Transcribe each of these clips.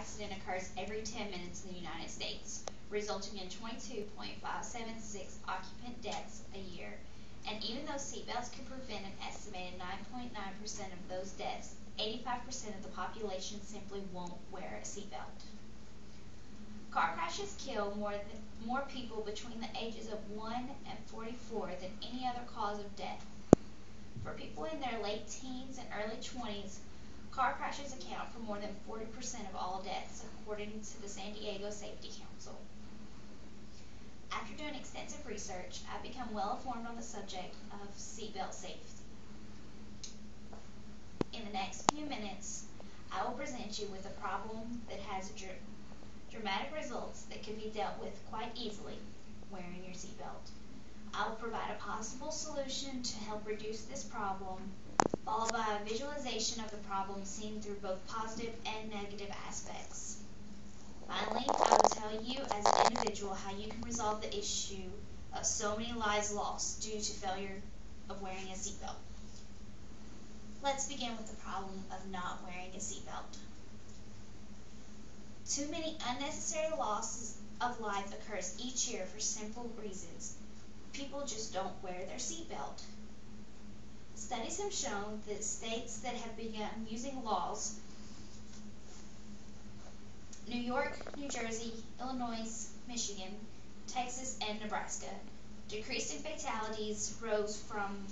accident occurs every 10 minutes in the United States, resulting in 22.576 occupant deaths a year. And even though seatbelts can prevent an estimated 9.9% of those deaths, 85% of the population simply won't wear a seatbelt. Car crashes kill more people between the ages of 1 and 44 than any other cause of death. For people in their late teens and early 20s, car crashes account for more than 40% of all deaths, according to the San Diego Safety Council. After doing extensive research, I've become well informed on the subject of seatbelt safety. In the next few minutes, I will present you with a problem that has dramatic results that can be dealt with quite easily wearing your seatbelt. I will provide a possible solution to help reduce this problem, followed by a visualization of the problem seen through both positive and negative aspects. Finally, I will tell you as an individual how you can resolve the issue of so many lives lost due to failure of wearing a seatbelt. Let's begin with the problem of not wearing a seatbelt. Too many unnecessary losses of life occurs each year for simple reasons. People just don't wear their seatbelt. Studies have shown that states that have begun using laws, New York, New Jersey, Illinois, Michigan, Texas, and Nebraska, decreased in fatalities rose from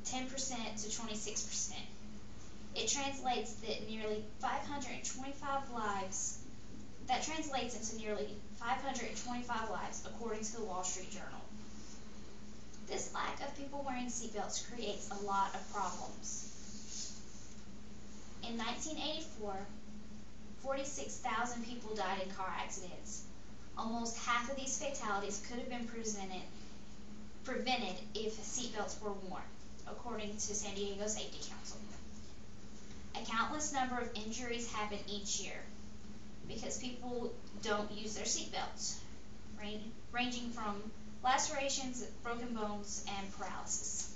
10% to 26%. It translates that nearly 525 lives. That translates into nearly 525 lives, according to the Wall Street Journal. This lack of people wearing seatbelts creates a lot of problems. In 1984, 46,000 people died in car accidents. Almost half of these fatalities could have been prevented if seatbelts were worn, according to San Diego Safety Council. A countless number of injuries happen each year because people don't use their seatbelts, ranging from lacerations, broken bones, and paralysis.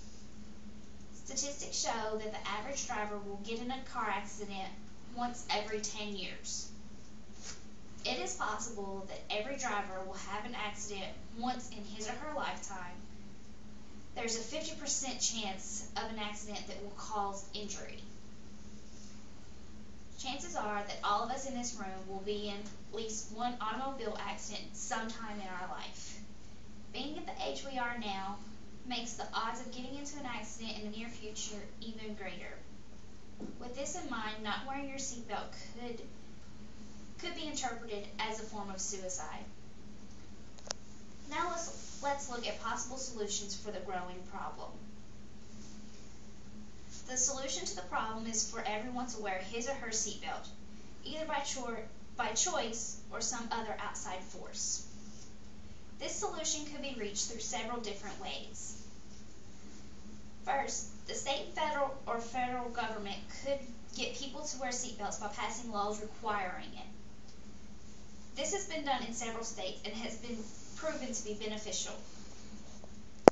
Statistics show that the average driver will get in a car accident once every 10 years. It is possible that every driver will have an accident once in his or her lifetime. There's a 50% chance of an accident that will cause injury. Chances are that all of us in this room will be in at least one automobile accident sometime in our life. Being at the age we are now makes the odds of getting into an accident in the near future even greater. With this in mind, not wearing your seatbelt could be interpreted as a form of suicide. Now let's look at possible solutions for the growing problem. The solution to the problem is for everyone to wear his or her seatbelt, either by choice or some other outside force. This solution could be reached through several different ways. First, the state and federal government could get people to wear seatbelts by passing laws requiring it. This has been done in several states and has been proven to be beneficial.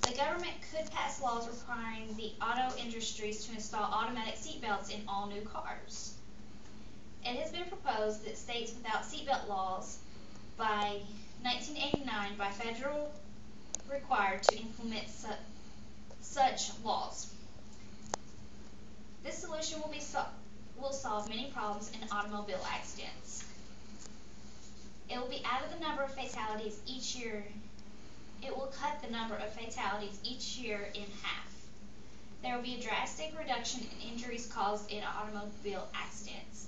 The government could pass laws requiring the auto industries to install automatic seatbelts in all new cars. It has been proposed that states without seatbelt laws by 1989 by federal required to implement such laws. This solution will solve many problems in automobile accidents. It will be out of the number of fatalities each year. It will cut the number of fatalities each year in half. There will be a drastic reduction in injuries caused in automobile accidents.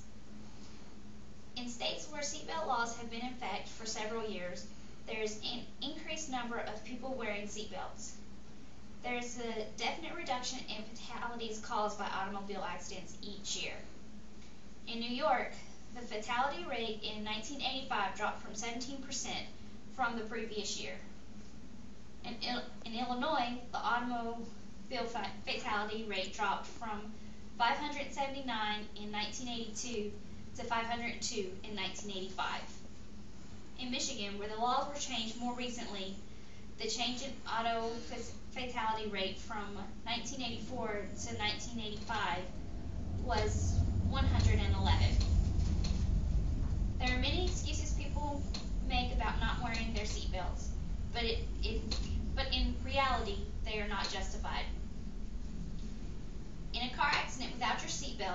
In states where seatbelt laws have been in effect for several years, there is an increased number of people wearing seatbelts. There is a definite reduction in fatalities caused by automobile accidents each year. In New York, the fatality rate in 1985 dropped from 17% from the previous year. In Illinois, the automobile fatality rate dropped from 579 in 1982 to 502 in 1985. In Michigan, where the laws were changed more recently, the change in auto fatality rate from 1984 to 1985 was 111.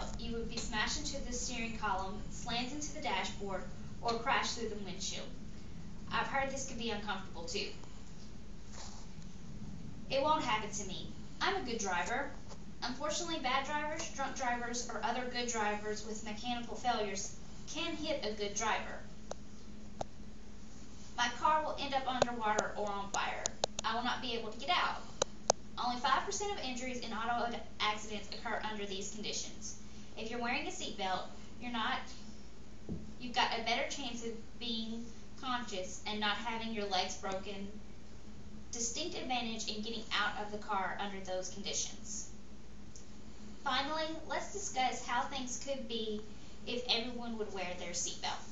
seatbelt, you would be smashed into the steering column, slammed into the dashboard, or crashed through the windshield. I've heard this could be uncomfortable too. It won't happen to me. I'm a good driver. Unfortunately, bad drivers, drunk drivers, or other good drivers with mechanical failures can hit a good driver. My car will end up underwater or on fire. I will not be able to get out. Only 5% of injuries in auto accidents occur under these conditions. If you're wearing a seatbelt, you've got a better chance of being conscious and not having your legs broken. Distinct advantage in getting out of the car under those conditions. Finally, let's discuss how things could be if everyone would wear their seatbelt.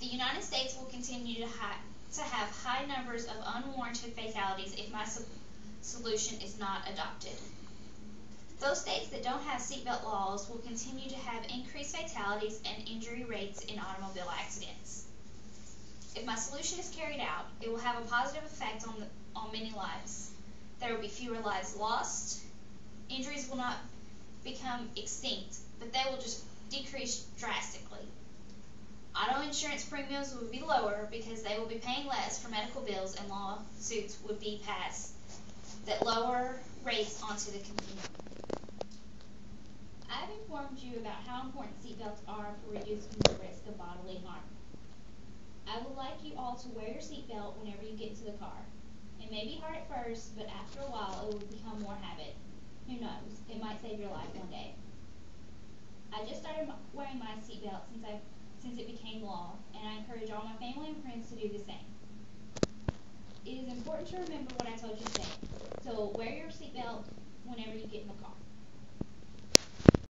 The United States will continue to have high numbers of unwarranted fatalities if my solution is not adopted. Those states that don't have seatbelt laws will continue to have increased fatalities and injury rates in automobile accidents. If my solution is carried out, it will have a positive effect on many lives. There will be fewer lives lost. Injuries will not become extinct, but they will just decrease drastically. Auto insurance premiums will be lower because they will be paying less for medical bills, and lawsuits would be passed that lower rates onto the consumer. I have informed you about how important seatbelts are for reducing the risk of bodily harm. I would like you all to wear your seatbelt whenever you get into the car. It may be hard at first, but after a while it will become more habit. Who knows, it might save your life one day. I just started wearing my seatbelt since it became law, and I encourage all my family and friends to do the same. It is important to remember what I told you today, so wear your seatbelt whenever you get in the car.